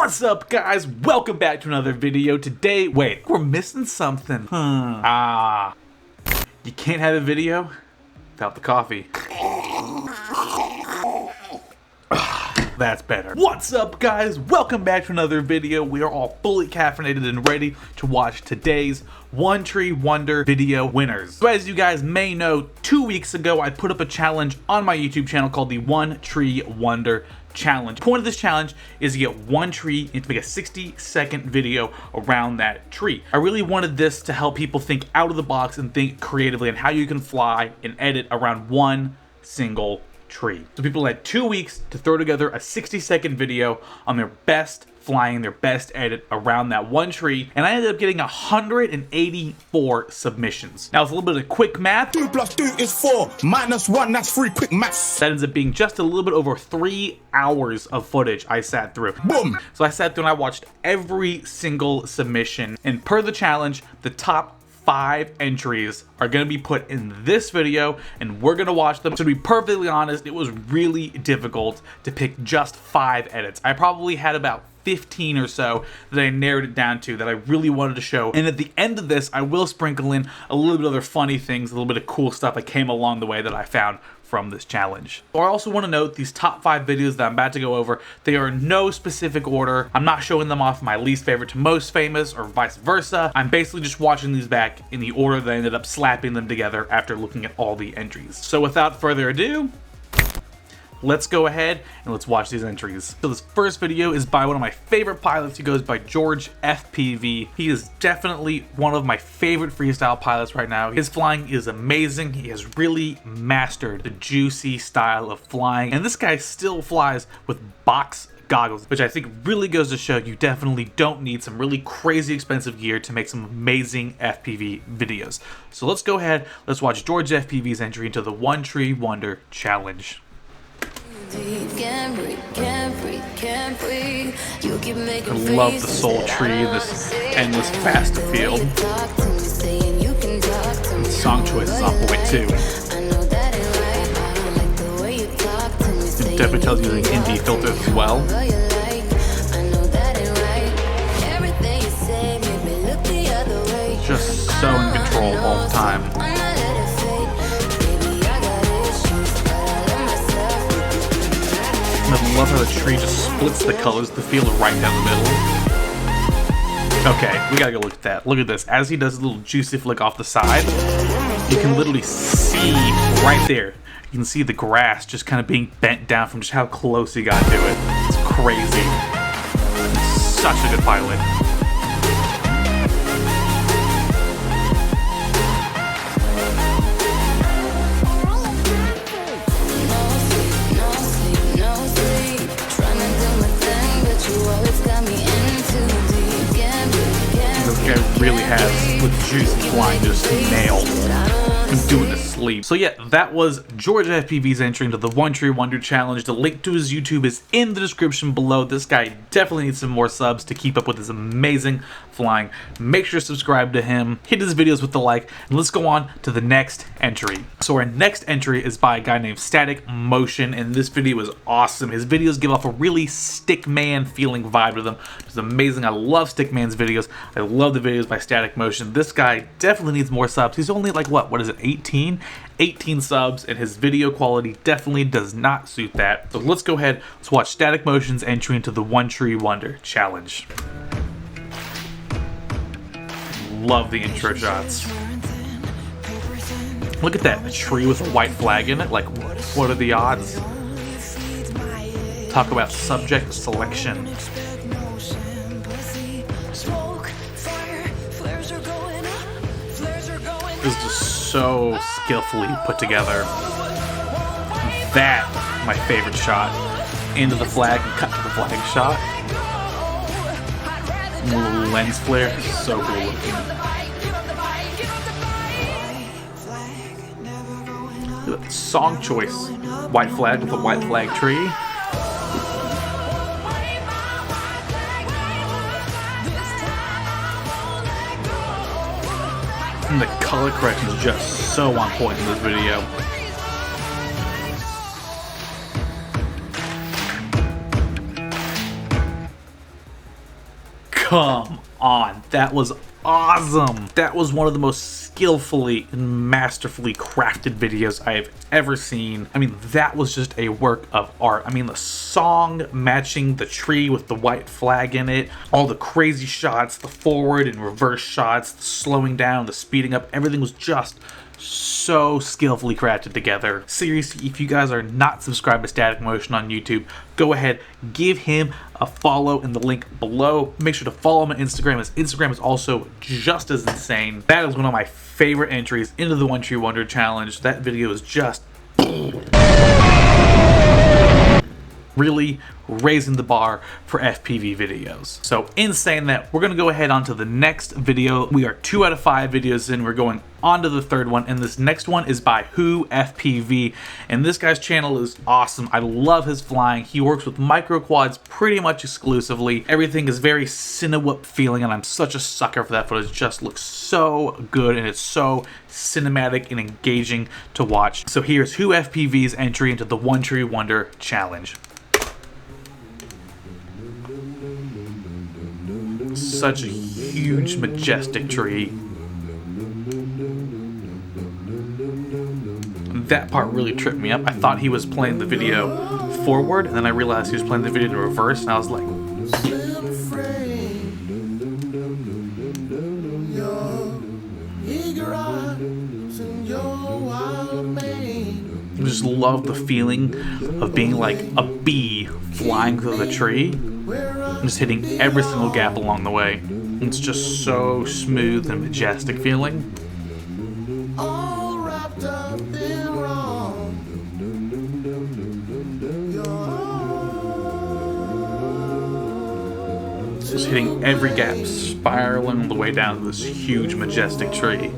What's up, guys? Welcome back to another video. Today, wait, we're missing something. You can't have a video without the coffee. That's better. What's up, guys? Welcome back to another video. We are all fully caffeinated and ready to watch today's One Tree Wonder video winners. So as you guys may know, 2 weeks ago I put up a challenge on my YouTube channel called the One Tree Wonder Challenge. The point of this challenge is to get one tree and to make a 60-second video around that tree. I really wanted this to help people think out of the box and think creatively on how you can fly and edit around one single tree. So people had 2 weeks to throw together a 60-second video on their best flying, their best edit around that one tree, and I ended up getting 184 submissions. Now it's a little bit of quick math. 2 + 2 is 4, -1, that's 3, quick maths. That ends up being just a little bit over 3 hours of footage I sat through. Boom! So I sat through and I watched every single submission, and per the challenge, the top 5 entries are going to be put in this video and we're going to watch them. So to be perfectly honest, it was really difficult to pick just 5 edits. I probably had about 15 or so that I narrowed it down to that I really wanted to show. And at the end of this, I will sprinkle in a little bit of other funny things, a little bit of cool stuff that came along the way that I found from this challenge. So I also want to note these top 5 videos that I'm about to go over, they are in no specific order. I'm not showing them off my least favorite to most famous or vice versa. I'm basically just watching these back in the order that I ended up slapping them together after looking at all the entries. So without further ado, let's go ahead and let's watch these entries. So this first video is by one of my favorite pilots. He goes by George FPV. He is definitely one of my favorite freestyle pilots right now. His flying is amazing. He has really mastered the juicy style of flying. And this guy still flies with box goggles, which I think really goes to show you definitely don't need some really crazy expensive gear to make some amazing FPV videos. So let's go ahead, let's watch George FPV's entry into the One Tree Wonder Challenge. I love the soul tree, this endless fast field. The song choice is on point too. It definitely tells you using indie filters as well. Just so in control all the time. I love how the tree just splits the colors of the field right down the middle. Okay, we gotta go look at that. Look at this. As he does a little juicy flick off the side, you can literally see right there. You can see the grass just kind of being bent down from just how close he got to it. It's crazy. He's such a good pilot. Really has with juicy flying just nailed. And do it to sleep. So yeah, that was George FPV's entry into the One Tree Wonder Challenge. The link to his YouTube is in the description below. This guy definitely needs some more subs to keep up with his amazing flying. Make sure to subscribe to him, hit his videos with the like, and let's go on to the next entry. So our next entry is by a guy named Static Motion, and this video is awesome. His videos give off a really Stickman feeling vibe to them. It's amazing. I love Stickman's videos. I love the videos by Static Motion. This guy definitely needs more subs. He's only like what is it, 18 subs, and his video quality definitely does not suit that. So let's go ahead, let's watch Static Motion's entry into the One Tree Wonder Challenge. Love the intro shots. Look at that, a tree with a white flag in it. Like, what are the odds? Talk about subject selection. This is just so skillfully put together. That, my favorite shot. Into the flag and cut to the flag shot. And a little lens flare, so cool looking. Look at the song choice. White flag with a white flag tree. And the color correction is just so on point in this video. Come on, that was awesome. That was one of the most skillfully and masterfully crafted videos I have ever seen. I mean, that was just a work of art. I mean, the song matching the tree with the white flag in it, all the crazy shots, the forward and reverse shots, the slowing down, the speeding up, everything was just so skillfully crafted together. Seriously, if you guys are not subscribed to Static Motion on YouTube, go ahead, give him a follow in the link below. Make sure to follow him on Instagram, as Instagram is also just as insane. That is one of my favorite entries into the One Tree Wonder Challenge. That video is just really raising the bar for FPV videos. So in saying that, we're gonna go ahead on to the next video. We are 2 out of 5 videos in. We're going on to the third one, and this next one is by Bihu FPV, and this guy's channel is awesome. I love his flying. He works with micro quads pretty much exclusively. Everything is very Cinewhoop feeling, and I'm such a sucker for that footage. It just looks so good, and it's so cinematic and engaging to watch. So here's Bihu FPV's entry into the One Tree Wonder Challenge. Such a huge, majestic tree. That part really tripped me up. I thought he was playing the video forward, and then I realized he was playing the video in reverse, and I was like, I just love the feeling of being like a bee flying through the tree, and just hitting every single gap along the way. It's just so smooth and majestic feeling. All wrapped up in wrong. Just hitting every gap, spiraling all the way down to this huge, majestic tree.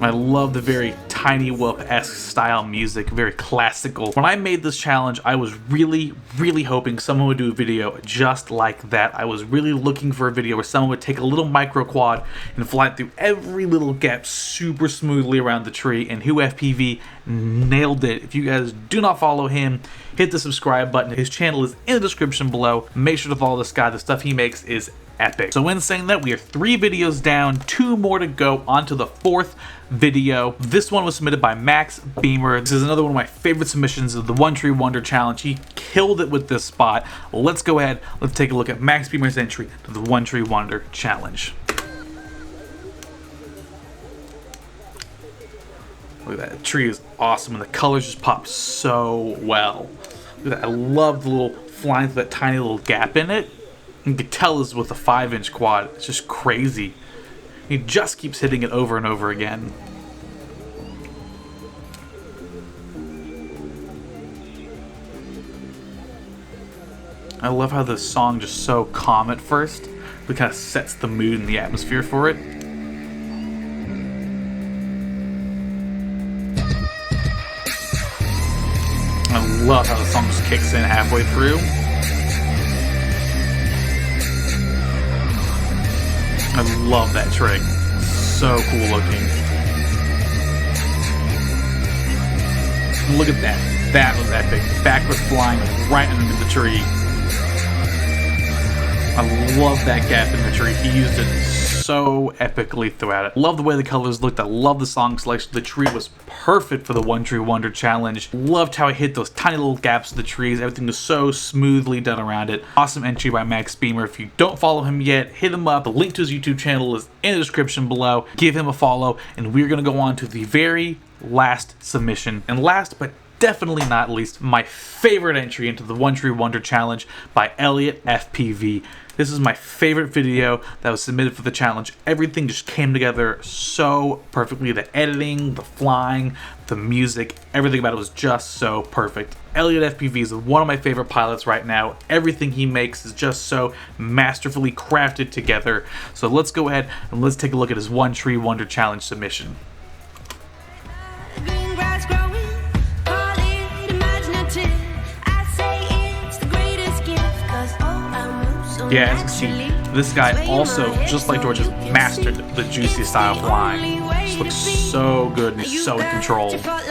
I love the very Tiny Whoop-esque style music, very classical. When I made this challenge, I was really hoping someone would do a video just like that. I was really looking for a video where someone would take a little micro quad and fly it through every little gap super smoothly around the tree, and Bihu FPV nailed it. If you guys do not follow him, hit the subscribe button. His channel is in the description below. Make sure to follow this guy. The stuff he makes is epic. So in saying that, we are 3 videos down, 2 more to go, on to the 4th video. This one was submitted by Max Beamer. This is another one of my favorite submissions of the One Tree Wonder Challenge. He killed it with this spot. Let's go ahead, let's take a look at Max Beamer's entry to the One Tree Wonder Challenge. Look at that, the tree is awesome, and the colors just pop so well. Look at that, I love the little flying through that tiny little gap in it. You can tell this is with a 5-inch quad. It's just crazy. He just keeps hitting it over and over again. I love how this song just so calm at first, but kind of sets the mood and the atmosphere for it. I love how the song just kicks in halfway through. I love that trick. So cool looking. Look at that. That was epic. Backward flying right underneath the tree. I love that gap in the tree. He used it so epically throughout it. Love the way the colors looked. I love the song selection. The tree was perfect for the One Tree Wonder Challenge. Loved how I hit those tiny little gaps of the trees. Everything was so smoothly done around it. Awesome entry by Max Beamer. If you don't follow him yet, hit him up. The link to his YouTube channel is in the description below. Give him a follow, and we're going to go on to the very last submission. And last but definitely not least, my favorite entry into the One Tree Wonder Challenge by Elliot FPV. This is my favorite video that was submitted for the challenge. Everything just came together so perfectly. The editing, the flying, the music, everything about it was just so perfect. Elliot FPV is one of my favorite pilots right now. Everything he makes is just so masterfully crafted together. So let's go ahead and let's take a look at his One Tree Wonder Challenge submission. Yeah, as you can see, this guy also, just like George, has mastered the juicy style flying. Just looks so good and he's so in control. I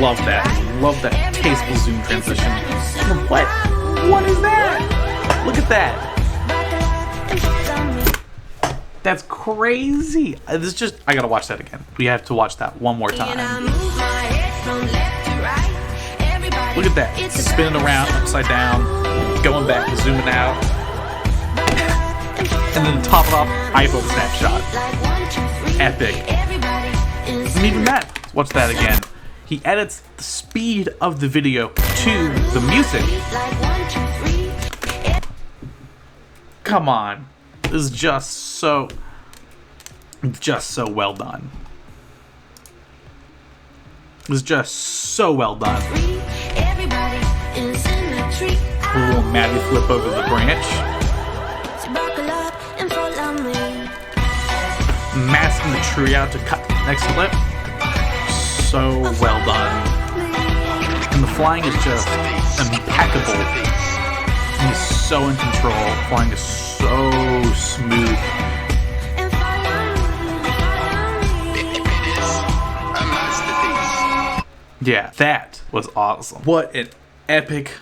love that. I love that tasteful zoom transition. What? What is that? Look at that. That's crazy. This is just, I gotta watch that again. We have to watch that one more time. Look at that. Spinning around, upside down, going back, zooming out. And then top it off, iPhone snapshot. Epic. And even that. Let's watch that again. He edits the speed of the video to the music. Come on. This is just so well done. It was just so well done. A little Maddie flip over the branch. Masking the tree out to cut the next clip. So well done. And the flying is just impeccable. He's so in control. Flying is so smooth. Yeah, that was awesome. What an epic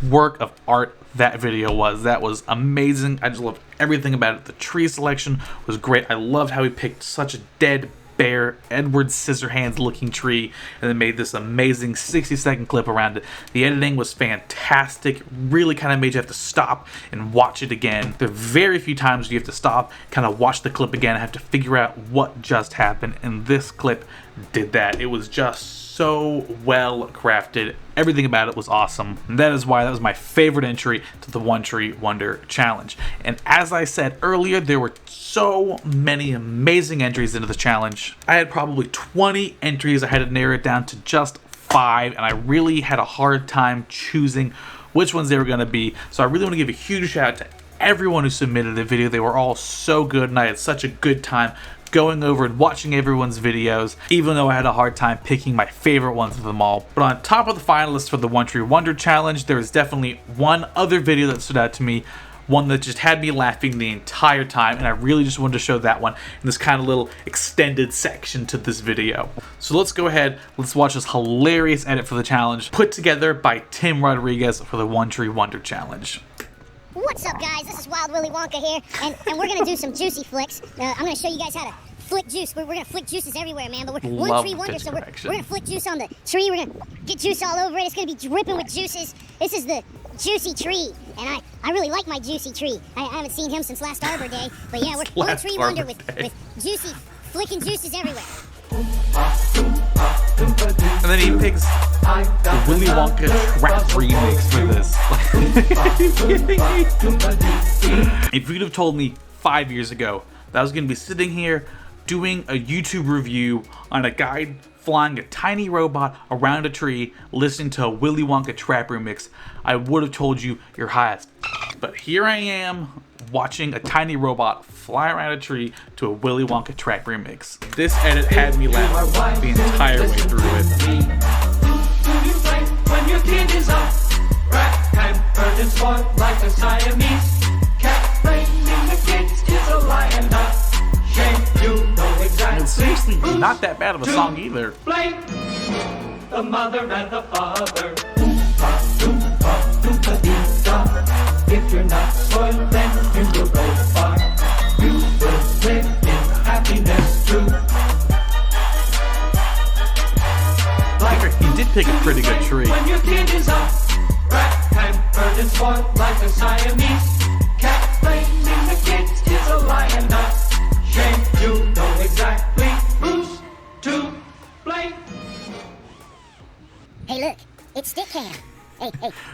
work of art that video was. That was amazing. I just loved everything about it. The tree selection was great. I loved how he picked such a dead, bare, Edward Scissorhands looking tree and then made this amazing 60-second clip around it. The editing was fantastic. Really kind of made you have to stop and watch it again. There are very few times you have to stop, kind of watch the clip again and have to figure out what just happened, and this clip did that. It was just so well crafted. Everything about it was awesome. And that is why that was my favorite entry to the One Tree Wonder Challenge. And as I said earlier, there were so many amazing entries into the challenge. I had probably 20 entries. I had to narrow it down to just 5, and I really had a hard time choosing which ones they were going to be. So I really want to give a huge shout out to everyone who submitted a video. They were all so good, and I had such a good time going over and watching everyone's videos, even though I had a hard time picking my favorite ones of them all. But on top of the finalists for the One Tree Wonder Challenge, there was definitely one other video that stood out to me, one that just had me laughing the entire time, and I really just wanted to show that one in this kind of little extended section to this video. So let's go ahead, let's watch this hilarious edit for the challenge put together by Tim Rodriguez for the One Tree Wonder Challenge. What's up, guys? This is Wild Willy Wonka here, and we're gonna do some juicy flicks. I'm gonna show you guys how to flick juice. We're gonna flick juices everywhere, man. But we're One Tree Wonder, so we're gonna flick juice on the tree. We're gonna get juice all over it. It's gonna be dripping with juices. This is the juicy tree, and I really like my juicy tree. I haven't seen him since last Arbor Day, but yeah, we're One Tree Wonder with juicy flicking juices everywhere. And then he picks the Willy Wonka trap remix for this. If you'd have told me 5 years ago that I was going to be sitting here doing a YouTube review on a guy flying a tiny robot around a tree listening to a Willy Wonka trap remix, I would have told you you're high as f. But here I am watching a tiny robot fly around a tree to a Willy Wonka trap remix. This edit had me laugh the entire way through it. When your kid is up, rat and bird and sport like a Siamese cat, blaming the kids is a lion up. Shame you know exactly. And seriously, not that bad of a song either. Blame the mother and the father. If you're not spoiled, then you will go far. You will live in happiness too. He did pick a pretty good tree. When your kid is up, rat and bird and sport like a Siamese cat, blaming the kids is a lion up. Shame you know exactly who's to blame. Hey, look, it's stick cam. Hey,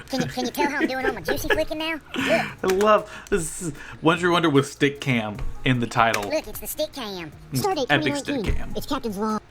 can you tell how I'm doing on my juicy flicking now? Look. I love this. Is One Tree Wonder with stick cam in the title. Look, it's the stick cam. Stardate 2019. Epic stick cam. It's Captain's Log.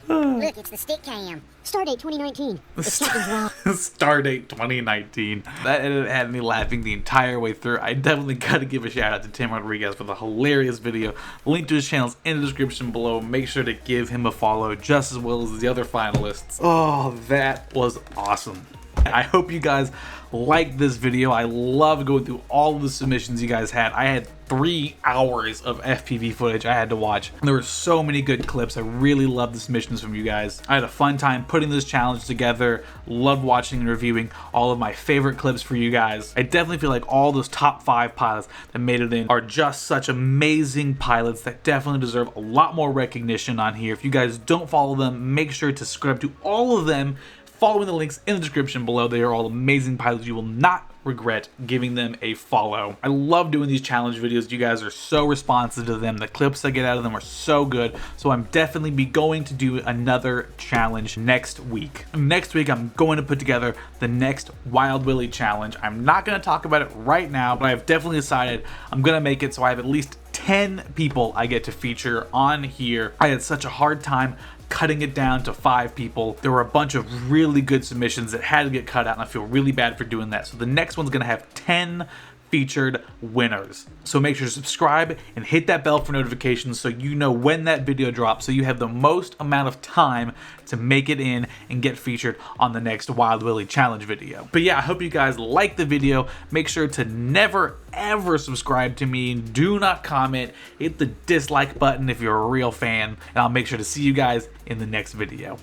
Look, it's the stick cam. Stardate 2019. It's Captain's Log. Stardate 2019. That edit had me laughing the entire way through. I definitely gotta give a shout out to Tim Rodriguez for the hilarious video. The link to his channel is in the description below. Make sure to give him a follow just as well as the other finalists. Oh, that was awesome. I hope you guys liked this video. I love going through all of the submissions you guys had. I had 3 hours of FPV footage I had to watch. There were so many good clips. I really love the submissions from you guys. I had a fun time putting this challenge together. Loved watching and reviewing all of my favorite clips for you guys. I definitely feel like all those top 5 pilots that made it in are just such amazing pilots that definitely deserve a lot more recognition on here. If you guys don't follow them, make sure to subscribe to all of them. Following the links in the description below. They are all amazing pilots. You will not regret giving them a follow. I love doing these challenge videos. You guys are so responsive to them. The clips I get out of them are so good. So I'm definitely going to do another challenge next week. Next week, I'm going to put together the next Wild Willy challenge. I'm not going to talk about it right now, but I've definitely decided I'm going to make it so I have at least 10 people I get to feature on here. I had such a hard time cutting it down to 5 people. There were a bunch of really good submissions that had to get cut out, and I feel really bad for doing that. So the next one's gonna have 10 featured winners. So make sure to subscribe and hit that bell for notifications so you know when that video drops, so you have the most amount of time to make it in and get featured on the next Wild Willy challenge video. But yeah, I hope you guys liked the video. Make sure to never ever subscribe to me. Do not comment. Hit the dislike button if you're a real fan, and I'll make sure to see you guys in the next video.